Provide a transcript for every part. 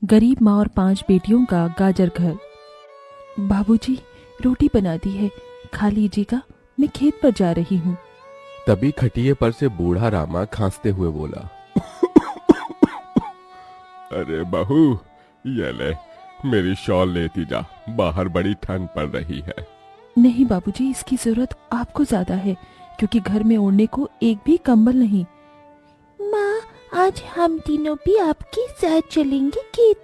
गरीब माँ और 5 बेटियों का गाजर घर। बाबूजी, रोटी बना दी है, खा लीजिएगा, मैं खेत पर जा रही हूँ। तभी खटिये पर से बूढ़ा रामा खांसते हुए बोला, अरे बहू, ये ले, मेरी शॉल लेती जा, बाहर बड़ी ठंड पड़ रही है। नहीं बाबूजी, इसकी जरूरत आपको ज्यादा है, क्योंकि घर में ओढ़ने को एक भी कंबल नहीं। माँ, आज हम तीनों भी आपके साथ चलेंगे खेत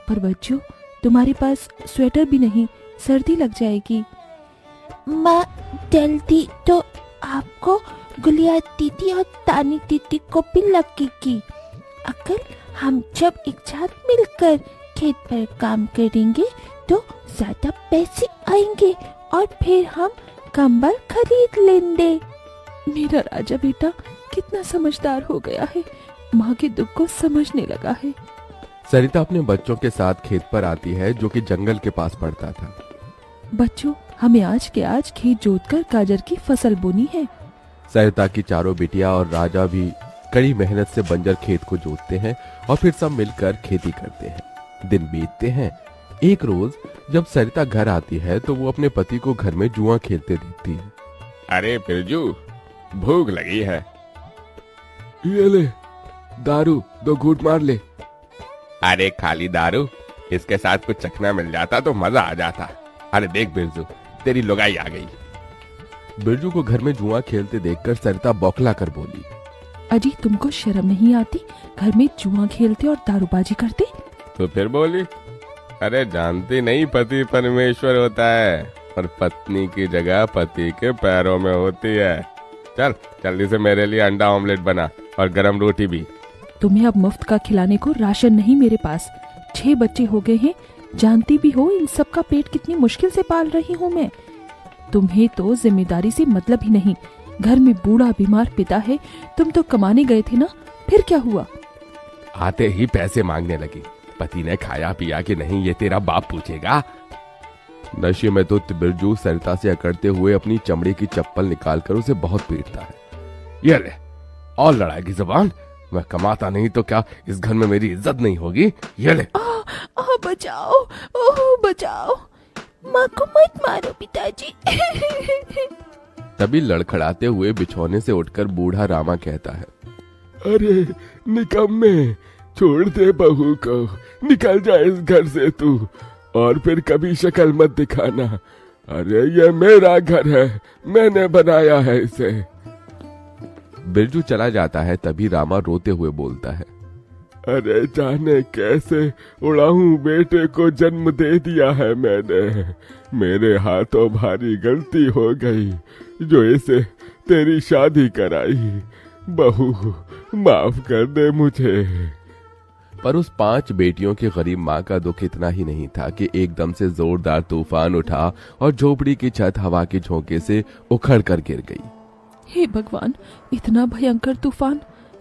पर बच्चों, तुम्हारे पास स्वेटर भी नहीं, सर्दी लग जाएगी। माँ, जल्दी तो आपको गुलिया दीदी और तानी दीदी को भी लगेगी। अगर हम जब एक साथ मिलकर खेत पर काम करेंगे तो ज्यादा पैसे आएंगे और फिर हम कंबल खरीद लेंगे। मेरा राजा बेटा कितना समझदार हो गया है, माँ के दुख को समझने लगा है। सरिता अपने बच्चों के साथ खेत पर आती है, जो कि जंगल के पास पड़ता था। बच्चों, हमें आज के आज खेत जोतकर गाजर की फसल बोनी है। सरिता की चारों बिटिया और राजा भी कड़ी मेहनत से बंजर खेत को जोतते हैं और फिर सब मिलकर खेती करते हैं। दिन बीतते हैं। एक रोज जब सरिता घर आती है तो वो अपने पति को घर में जुआ खेलते देखती है। अरे बिरजू, भूख लगी है। ये ले, दारू 2 घूंट मार ले। अरे खाली दारू, इसके साथ कुछ चखना मिल जाता तो मजा आ जाता। अरे देख बिरजू, तेरी लुगाई आ गई। बिरजू को घर में जुआ खेलते देखकर सरिता बौखला कर बोली, अजी, तुमको शर्म नहीं आती? घर में जुआ खेलते और दारूबाजी करते। तो फिर बोली, अरे जानती नहीं, पति परमेश्वर होता है और पत्नी की जगह पति के पैरों में होती है। चल जल्दी से मेरे लिए अंडा ऑमलेट बना और गरम रोटी भी। तुम्हें अब मुफ्त का खिलाने को राशन नहीं मेरे पास। 6 बच्चे हो गए हैं, जानती भी हो इन सब का पेट कितनी मुश्किल से पाल रही हूँ मैं। तुम्हें तो जिम्मेदारी से मतलब ही नहीं। घर में बूढ़ा बीमार पिता है, तुम तो कमाने गए थे ना, फिर क्या हुआ? आते ही पैसे मांगने लगी। पति ने खाया पिया कि नहीं, ये तेरा बाप पूछेगा। नशे में तो बिरजू सरिता से अकड़ते हुए अपनी चमड़े की चप्पल निकालकर उसे बहुत पीटता है। ये ले, और लड़ाई जुबान। मैं कमाता नहीं तो क्या इस घर में मेरी इज्जत नहीं होगी? ये ले। बचाओ, ओह बचाओ, माँ को मत मारो पिताजी। तभी लड़खड़ाते हुए बिछौने से उठकर बूढ़ा रामा कहता है, अरे निकम्मे, छोड़ दे बहू को, निकल जा इस घर से तू, और फिर कभी शक्ल मत दिखाना। अरे ये मेरा घर है, मैंने बनाया है इसे। बिरजू चला जाता है। तभी रामा रोते हुए बोलता है, अरे जाने कैसे उड़ाऊं बेटे को जन्म दे दिया है मैंने। मेरे हाथों भारी गलती हो गई जो इसे तेरी शादी कराई। बहू, माफ कर दे मुझे। पर उस 5 बेटियों की गरीब माँ का दुख इतना ही नहीं था कि एकदम से जोरदार तूफान उठा और झोपड़ी की छत हवा के झोंके से उखड़ कर गिर गई। हे भगवान, इतना भयंकर तूफान!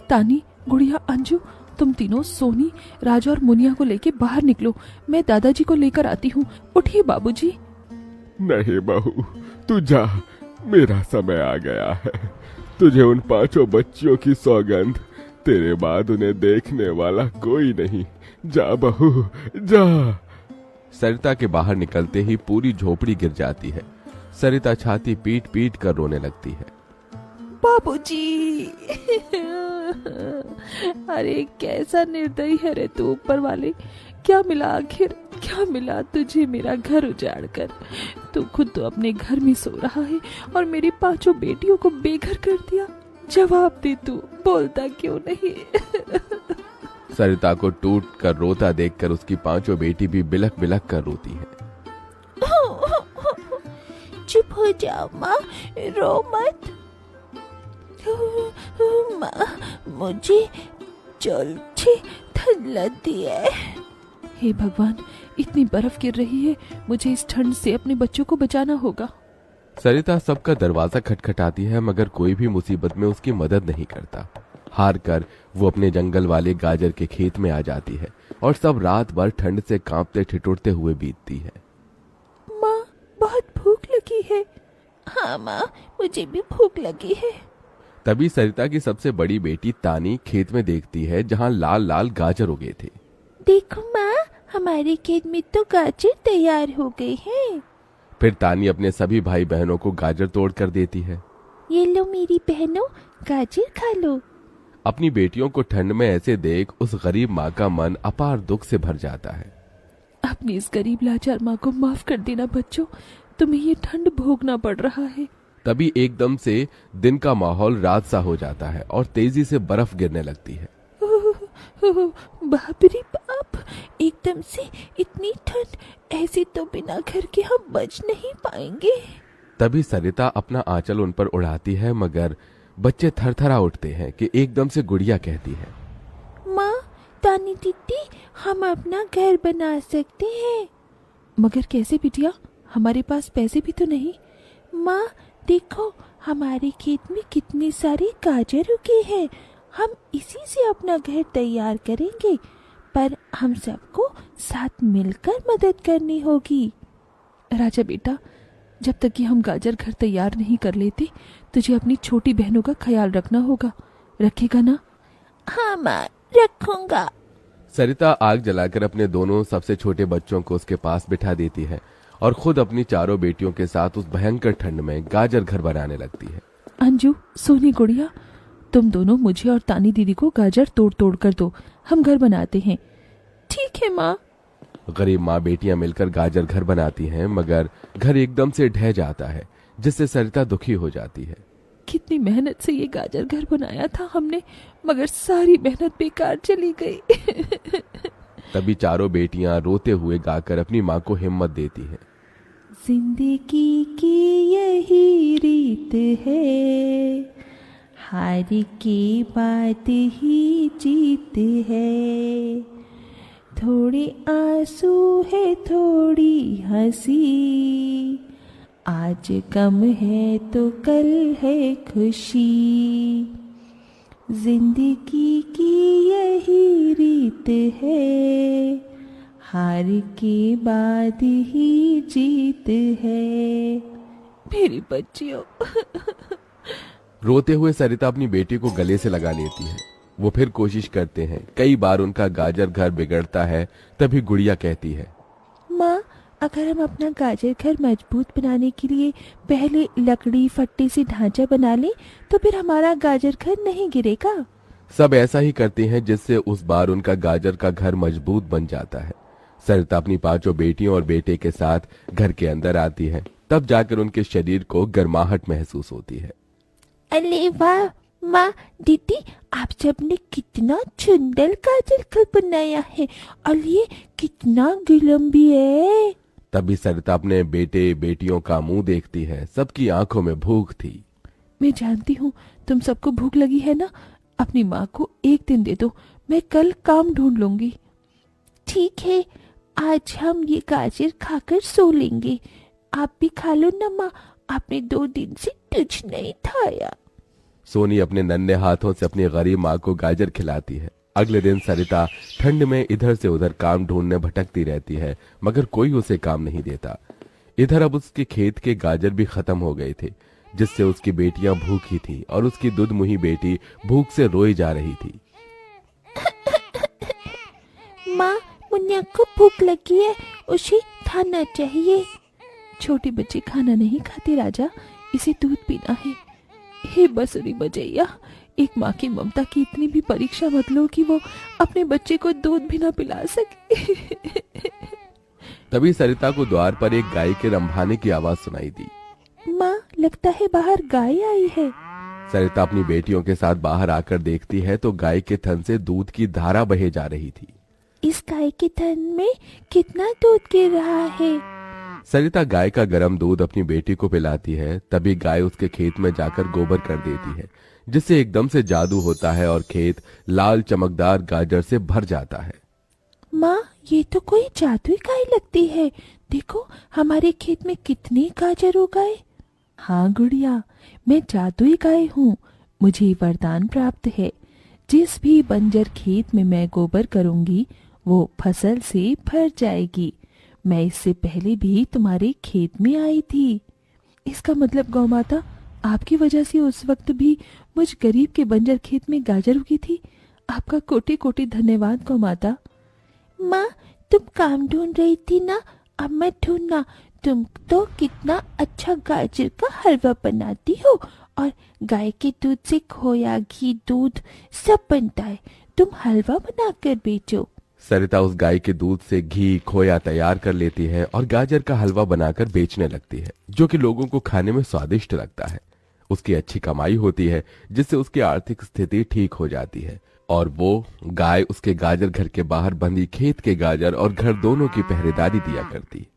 तानी, गुड़िया, अंजू, तुम तीनों सोनी, राजा और मुनिया को लेके बाहर निकलो, मैं दादाजी को लेकर आती हूँ। उठिए बाबूजी। नहीं बहू, तू जा, मेरा समय आ गया है। तुझे उन 5 बच्चियों की सौगंध, तेरे बाद उन्हें देखने वाला कोई नहीं। जा बहू, जा। सरिता के बाहर निकलते ही पूरी झोपड़ी गिर जाती है। सरिता छाती पीट पीट कर रोने लगती है। बाबूजी। अरे कैसा निर्दयी है रे तू ऊपर वाले! क्या मिला आखिर, क्या मिला तुझे मेरा घर उजाड़ कर? तू खुद तो अपने घर में सो रहा है और मेरी 5 बेटियों को बेघर कर दिया। जवाब दे, तू बोलता क्यों नहीं? सरिता को टूट कर रोता देखकर उसकी 5 बेटी भी बिलख बिलख कर रोती है। चुप हो जाओ माँ, रो मत। माँ, मुझे जल्दी ठंड लगती है। हे भगवान, इतनी बर्फ गिर रही है, मुझे इस ठंड से अपने बच्चों को बचाना होगा। सरिता सबका दरवाजा खटखटाती है, मगर कोई भी मुसीबत में उसकी मदद नहीं करता। हार कर वो अपने जंगल वाले गाजर के खेत में आ जाती है और सब रात भर ठंड से कांपते ठिठुरते हुए बीतती है। माँ, बहुत भूख लगी है। हाँ माँ, मुझे भी भूख लगी है। तभी सरिता की सबसे बड़ी बेटी तानी खेत में देखती है जहाँ लाल लाल गाजर उगे थे। देखो माँ, हमारे खेत में तो गाजर तैयार हो गए हैं। फिर तानी अपने सभी भाई बहनों को गाजर तोड़ कर देती है। ये लो मेरी बहनों, गाजर खा लो। अपनी बेटियों को ठंड में ऐसे देख उस गरीब माँ का मन अपार दुख से भर जाता है। अपनी इस गरीब लाचार माँ को माफ कर देना बच्चों, तुम्हें ये ठंड भोगना पड़ रहा है। तभी एकदम से दिन का माहौल रात सा हो जाता है और तेजी से बर्फ गिरने लगती है। बाप रे बाप, एकदम से इतनी ठंड, ऐसे तो बिना घर के हम बच नहीं पाएंगे। तभी सरिता अपना आंचल उन पर उड़ाती है, मगर बच्चे थरथरा उठते हैं कि एकदम से गुड़िया कहती है, माँ, तानी दीदी, हम अपना घर बना सकते हैं। मगर कैसे बिटिया, हमारे पास पैसे भी तो नहीं। माँ देखो, हमारे खेत में कितने सारे गाजर उगे हैं, हम इसी से अपना घर तैयार करेंगे, पर हम सबको साथ मिलकर मदद करनी होगी। राजा बेटा, जब तक कि हम गाजर घर तैयार नहीं कर लेते, तुझे अपनी छोटी बहनों का ख्याल रखना होगा, रखेगा ना? हाँ माँ, रखूंगा। सरिता आग जलाकर अपने दोनों सबसे छोटे बच्चों को उसके पास बिठा देती है और खुद अपनी चारों बेटियों के साथ उस भयंकर ठंड में गाजर घर बनाने लगती है। अंजू, सोनी, गुड़िया, तुम दोनों मुझे और तानी दीदी को गाजर तोड़ तोड़ कर दो, हम घर बनाते हैं। ठीक है माँ। गरीब माँ बेटियां मिलकर गाजर घर बनाती हैं, मगर घर एकदम से ढह जाता है, जिससे सरिता दुखी हो जाती है। कितनी मेहनत से ये गाजर घर बनाया था हमने, मगर सारी मेहनत बेकार चली गई। तभी चारों बेटियां रोते हुए गाकर अपनी माँ को हिम्मत देती हैं। जिंदगी की यही रीत है, हार के बाद ही जीत है, थोड़े आंसू है थोड़ी हंसी, आज गम है तो कल है खुशी, जिंदगी की यही रीत है, हार के बाद ही जीत है। मेरी बच्चियों। रोते हुए सरिता अपनी बेटी को गले से लगा लेती है। वो फिर कोशिश करते हैं, कई बार उनका गाजर घर बिगड़ता है। तभी गुड़िया कहती है, माँ, अगर हम अपना गाजर घर मजबूत बनाने के लिए पहले लकड़ी फट्टे से ढांचा बना लें, तो फिर हमारा गाजर घर नहीं गिरेगा। सब ऐसा ही करते हैं, जिससे उस बार उनका गाजर का घर मजबूत बन जाता है। सरिता अपनी पांचों बेटियों और बेटे के साथ घर के अंदर आती है, तब जाकर उनके शरीर को गर्माहट महसूस होती है। अरे वाह माँ, दीदी, आप सबने कितना सुंदर गाजर घर बनाया है, और ये कितना गर्म भी है। तभी सरिता अपने बेटे बेटियों का मुंह देखती है, सबकी आंखों में भूख थी। मैं जानती हूँ तुम सबको भूख लगी है ना, अपनी माँ को एक दिन दे दो, मैं कल काम ढूंढ लूंगी। ठीक है, आज हम ये गाजर खाकर सो लेंगे। आप भी खा लो ना माँ, आपने 2 दिन से कुछ नहीं खाया। सोनी अपने नन्हे हाथों से अपनी गरीब माँ को गाजर खिलाती है। अगले दिन सरिता ठंड में इधर से उधर काम ढूंढने भटकती रहती है, मगर कोई उसे काम नहीं देता। इधर अब उसके खेत के गाजर भी खत्म हो गए थे, जिससे उसकी बेटियां भूखी थी और उसकी दूधमुही बेटी भूख से रोई जा रही थी। माँ, मुन्ना को भूख लगी है, उसे खाना चाहिए। छोटे बच्चे खाना नहीं खाते राजा, इसे दूध पीना है। हे बसुरी बजैया, एक माँ की ममता की इतनी भी परीक्षा मत लो कि वो अपने बच्चे को दूध भी ना पिला सके। तभी सरिता को द्वार पर एक गाय के रंभाने की आवाज सुनाई दी। माँ, लगता है बाहर गाय आई है। सरिता अपनी बेटियों के साथ बाहर आकर देखती है तो गाय के थन से दूध की धारा बहे जा रही थी। इस गाय के थन में कितना दूध गिर रहा है। सरिता गाय का गर्म दूध अपनी बेटी को पिलाती है। तभी गाय उसके खेत में जाकर गोबर कर देती है, जिससे एकदम से जादू होता है और खेत लाल चमकदार गाजर से भर जाता है। माँ, ये तो कोई जादुई गाय लगती है। देखो, हमारे खेत में कितने गाजर हो गए। हाँ गुड़िया, मैं जादुई गाय हूँ। मुझे वरदान प्राप्त है, जिस भी बंजर खेत में मैं गोबर करूंगी वो फसल से भर जाएगी। मैं इससे पहले भी तुम्हारे खेत में आई थी। इसका मतलब गौ माता, आपकी वजह से उस वक्त भी मुझ गरीब के बंजर खेत में गाजर उगी थी। आपका कोटि कोटि धन्यवाद गौ माता। माँ, तुम काम ढूंढ रही थी ना, अब मैं ढूंढना। तुम तो कितना अच्छा गाजर का हलवा बनाती हो, और गाय के दूध से खोया, घी, दूध सब बनता है। तुम हलवा बनाकर बेचो। सरिता उस गाय के दूध से घी खोया तैयार कर लेती है और गाजर का हलवा बनाकर बेचने लगती है, जो कि लोगों को खाने में स्वादिष्ट लगता है। उसकी अच्छी कमाई होती है, जिससे उसकी आर्थिक स्थिति ठीक हो जाती है और वो गाय उसके गाजर घर के बाहर बंधी खेत के गाजर और घर दोनों की पहरेदारी दिया करती।